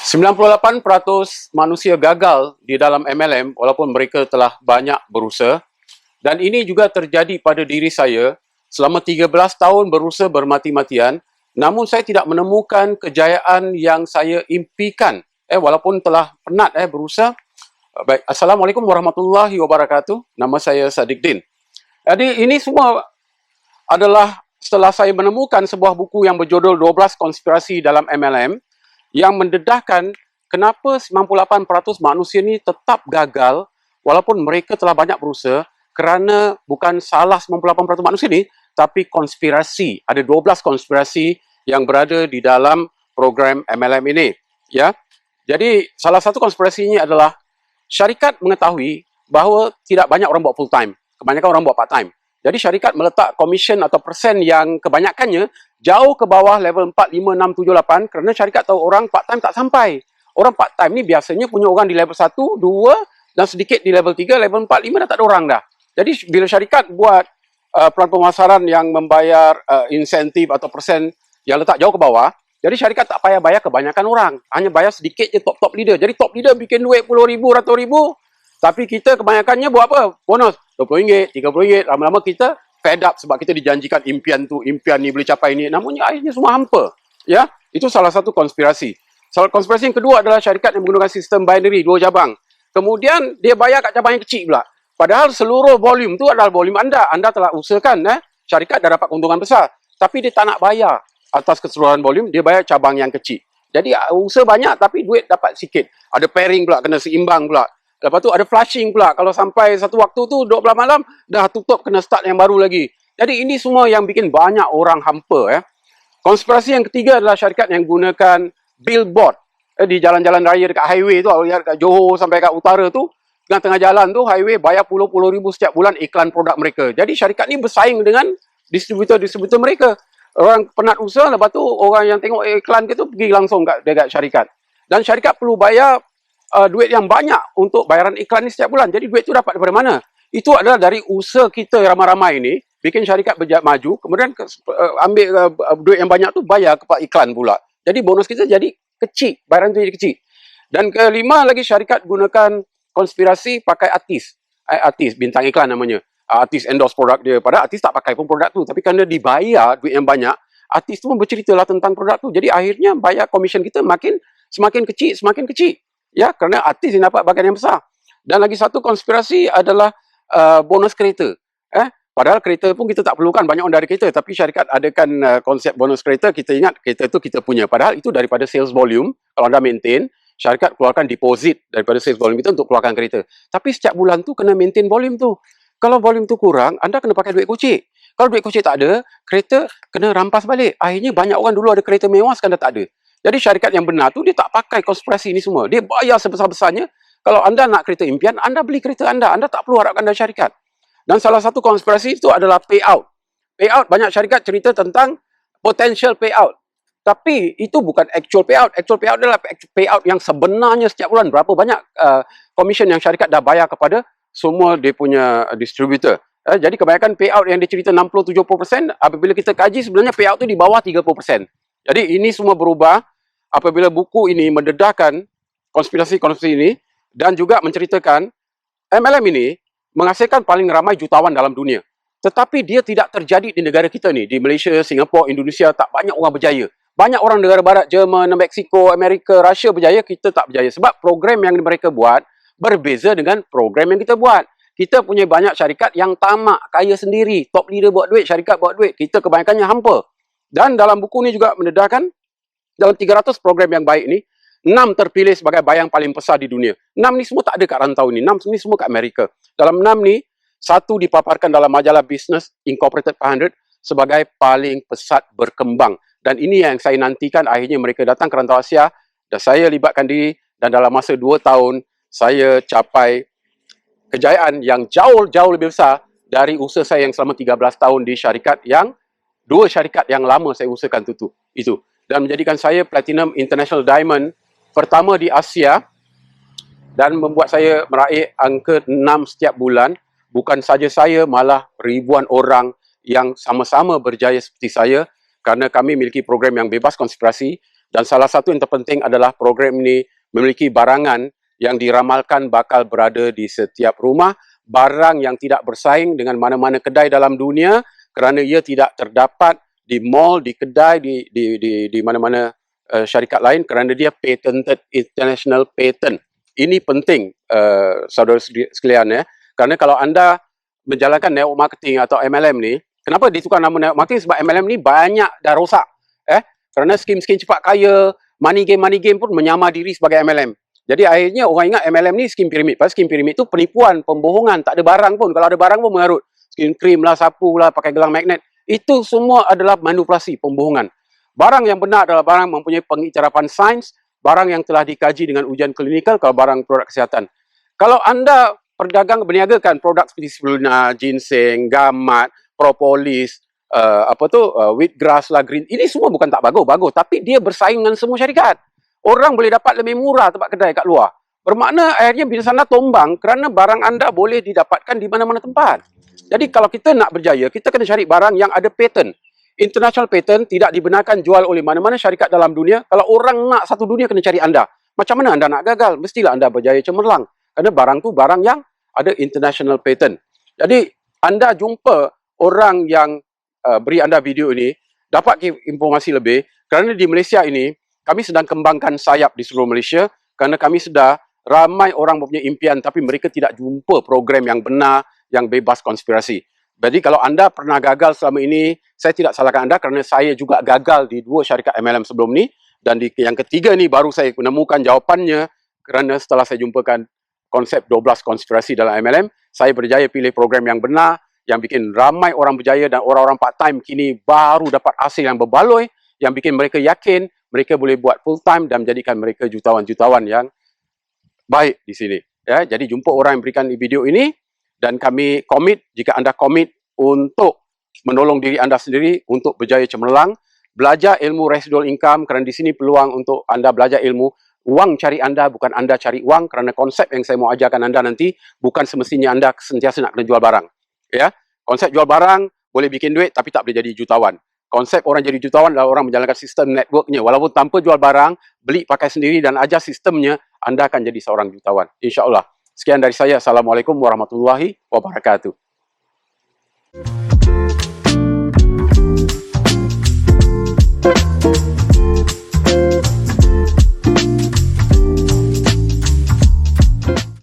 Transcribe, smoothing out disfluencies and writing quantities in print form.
98% manusia gagal di dalam MLM walaupun mereka telah banyak berusaha, dan ini juga terjadi pada diri saya selama 13 tahun berusaha bermati-matian, namun saya tidak menemukan kejayaan yang saya impikan walaupun telah penat berusaha. Baik, Assalamualaikum warahmatullahi wabarakatuh. Nama saya Sadiq Din. Jadi ini semua adalah setelah saya menemukan sebuah buku yang berjudul 12 konspirasi dalam MLM yang mendedahkan kenapa 98% manusia ni tetap gagal walaupun mereka telah banyak berusaha, kerana bukan salah 98% manusia ni, tapi konspirasi. Ada 12 konspirasi yang berada di dalam program MLM ini. Ya. Jadi salah satu konspirasinya adalah syarikat mengetahui bahawa tidak banyak orang buat full time. Kebanyakan orang buat part time. Jadi syarikat meletak komisen atau persen yang kebanyakannya jauh ke bawah level 4, 5, 6, 7, 8 kerana syarikat tahu orang part time tak sampai. Orang part time ni biasanya punya orang di level 1, 2 dan sedikit di level 3, level 4, 5 dah tak ada orang dah. Jadi bila syarikat buat pelan pemasaran yang membayar insentif atau persen yang letak jauh ke bawah, jadi syarikat tak payah bayar kebanyakan orang. Hanya bayar sedikit je top leader. Jadi top leader bikin duit RM10,000, RM100,000. Tapi kita kebanyakannya buat apa? Bonus RM20, RM30. Lama-lama kita fed up sebab kita dijanjikan impian tu, impian ni boleh capai ni. Namun akhirnya semua hampa. Ya, itu salah satu konspirasi. Salah konspirasi yang kedua adalah syarikat yang menggunakan sistem binary, 2 cabang. Kemudian dia bayar kat cabang yang kecil pula. Padahal seluruh volume tu adalah volume anda. Anda telah usahakan, syarikat dah dapat keuntungan besar. Tapi dia tak nak bayar atas keseluruhan volume, dia bayar cabang yang kecil. Jadi usaha banyak tapi duit dapat sikit. Ada pairing pula, kena seimbang pula. Lepas tu ada flushing pula. Kalau sampai satu waktu tu 12 malam dah tutup, kena start yang baru lagi. Jadi ini semua yang bikin banyak orang hampa. Konspirasi yang ketiga adalah syarikat yang gunakan billboard di jalan-jalan raya dekat highway tu, dekat Johor sampai kat utara tu, tengah-tengah jalan tu highway bayar puluh-puluh ribu setiap bulan iklan produk mereka. Jadi syarikat ni bersaing dengan distributor-distributor mereka. Orang penat usaha, lepas tu orang yang tengok iklan ke tu pergi langsung dekat syarikat. Dan syarikat perlu bayar duit yang banyak untuk bayaran iklan ni setiap bulan. Jadi duit tu dapat daripada mana? Itu adalah dari usaha kita ramai-ramai ni, bikin syarikat maju, kemudian ambil duit yang banyak tu bayar kepada iklan pula. Jadi bonus kita jadi kecil, bayaran tu jadi kecil. Dan kelima lagi, syarikat gunakan konspirasi pakai artis. Artis, bintang iklan namanya. Artis endorse produk dia. Padahal artis tak pakai pun produk tu. Tapi kerana dibayar duit yang banyak, artis tu pun berceritalah tentang produk tu. Jadi akhirnya bayar komisen kita semakin kecil. Ya, kerana artis yang dapat bagian yang besar. Dan lagi satu konspirasi adalah bonus kereta. Padahal kereta pun kita tak perlukan, banyak orang dari kereta. Tapi syarikat adakan konsep bonus kereta, kita ingat kereta tu kita punya. Padahal itu daripada sales volume, kalau anda maintain, syarikat keluarkan deposit daripada sales volume kita untuk keluarkan kereta. Tapi setiap bulan tu kena maintain volume tu. Kalau volume tu kurang, anda kena pakai duit kocek. Kalau duit kocek tak ada, kereta kena rampas balik. Akhirnya banyak orang dulu ada kereta mewah, sekarang dah tak ada. Jadi syarikat yang benar tu dia tak pakai konspirasi ni semua. Dia bayar sebesar-besarnya. Kalau anda nak kereta impian, anda beli kereta anda. Anda tak perlu harapkan dari syarikat. Dan salah satu konspirasi itu adalah payout. Payout, banyak syarikat cerita tentang potential payout. Tapi itu bukan actual payout. Actual payout adalah payout yang sebenarnya setiap bulan. Berapa banyak komisen yang syarikat dah bayar kepada semua dia punya distributor. Jadi kebanyakan payout yang dia cerita 60-70%, apabila kita kaji sebenarnya payout tu di bawah 30%. Jadi ini semua berubah apabila buku ini mendedahkan konspirasi-konspirasi ini dan juga menceritakan MLM ini menghasilkan paling ramai jutawan dalam dunia. Tetapi dia tidak terjadi di negara kita ni. Di Malaysia, Singapura, Indonesia tak banyak orang berjaya. Banyak orang negara barat, Jerman, Mexico, Amerika, Rusia berjaya, kita tak berjaya. Sebab program yang mereka buat berbeza dengan program yang kita buat. Kita punya banyak syarikat yang tamak, kaya sendiri. Top leader buat duit, syarikat buat duit. Kita kebanyakannya hampa. Dan dalam buku ni juga mendedahkan dalam 300 program yang baik ni, 6 terpilih sebagai bayang paling besar di dunia. 6 ni semua tak ada kat rantau ni. 6 ni semua kat Amerika. Dalam 6 ni, 1 dipaparkan dalam majalah Business Incorporated 500 sebagai paling pesat berkembang. Dan ini yang saya nantikan, akhirnya mereka datang ke rantau Asia dan saya libatkan diri, dan dalam masa 2 tahun saya capai kejayaan yang jauh lebih besar dari usaha saya yang selama 13 tahun di syarikat yang 2 syarikat yang lama saya usahakan itu. Dan menjadikan saya Platinum International Diamond pertama di Asia dan membuat saya meraih angka 6 setiap bulan. Bukan saja saya, malah ribuan orang yang sama-sama berjaya seperti saya, kerana kami memiliki program yang bebas konspirasi, Dan salah satu yang terpenting adalah program ini memiliki barangan yang diramalkan bakal berada di setiap rumah, barang yang tidak bersaing dengan mana-mana kedai dalam dunia kerana ia tidak terdapat di mall, di kedai, di mana-mana syarikat lain kerana dia patented, international patent. Ini penting, saudara sekalian ya. Kerana kalau anda menjalankan network marketing atau MLM ni, kenapa ditukar nama network marketing? Sebab MLM ni banyak dah rosak. Kerana skim-skim cepat kaya, money game pun menyamar diri sebagai MLM. Jadi akhirnya orang ingat MLM ni skim piramid. Pasal skim piramid tu penipuan, pembohongan, tak ada barang pun. Kalau ada barang pun mengarut. Skim krim lah, sapu lah, pakai gelang magnet. Itu semua adalah manipulasi, pembohongan. Barang yang benar adalah barang mempunyai pengiktirafan sains, barang yang telah dikaji dengan ujian klinikal kalau barang produk kesihatan. Kalau anda berniagakan produk seperti spirulina, ginseng, gamat, propolis, wheatgrass lah, green, ini semua bukan tak bagus, tapi dia bersaing dengan semua syarikat. Orang boleh dapat lebih murah tempat kedai kat luar. Bermakna akhirnya bisnes anda tombang kerana barang anda boleh didapatkan di mana-mana tempat. Jadi kalau kita nak berjaya, kita kena cari barang yang ada patent. International patent tidak dibenarkan jual oleh mana-mana syarikat dalam dunia. Kalau orang nak satu dunia, kena cari anda. Macam mana anda nak gagal? Mestilah anda berjaya cemerlang. Kerana barang tu barang yang ada international patent. Jadi anda jumpa orang yang beri anda video ini, dapat informasi lebih. Kerana di Malaysia ini, kami sedang kembangkan sayap di seluruh Malaysia. Kerana kami sedar ramai orang mempunyai impian tapi mereka tidak jumpa program yang benar, yang bebas konspirasi. Jadi kalau anda pernah gagal selama ini, saya tidak salahkan anda kerana saya juga gagal di 2 syarikat MLM sebelum ni. Dan di yang ketiga ni baru saya menemukan jawapannya kerana setelah saya jumpakan konsep 12 konspirasi dalam MLM, saya berjaya pilih program yang benar, yang bikin ramai orang berjaya dan orang-orang part-time kini baru dapat hasil yang berbaloi, yang bikin mereka yakin mereka boleh buat full-time dan menjadikan mereka jutawan-jutawan yang baik di sini. Ya, jadi jumpa orang yang berikan video ini dan kami komit, jika anda komit untuk menolong diri anda sendiri untuk berjaya cemerlang, belajar ilmu residual income kerana di sini peluang untuk anda belajar ilmu. Wang cari anda, bukan anda cari wang, kerana konsep yang saya mau ajarkan anda nanti bukan semestinya anda sentiasa nak kena jual barang. Ya, konsep jual barang boleh bikin duit tapi tak boleh jadi jutawan. Konsep orang jadi jutawan adalah orang menjalankan sistem networknya. Walaupun tanpa jual barang, beli pakai sendiri dan ajar sistemnya, anda akan jadi seorang jutawan. InsyaAllah. Sekian dari saya. Assalamualaikum warahmatullahi wabarakatuh.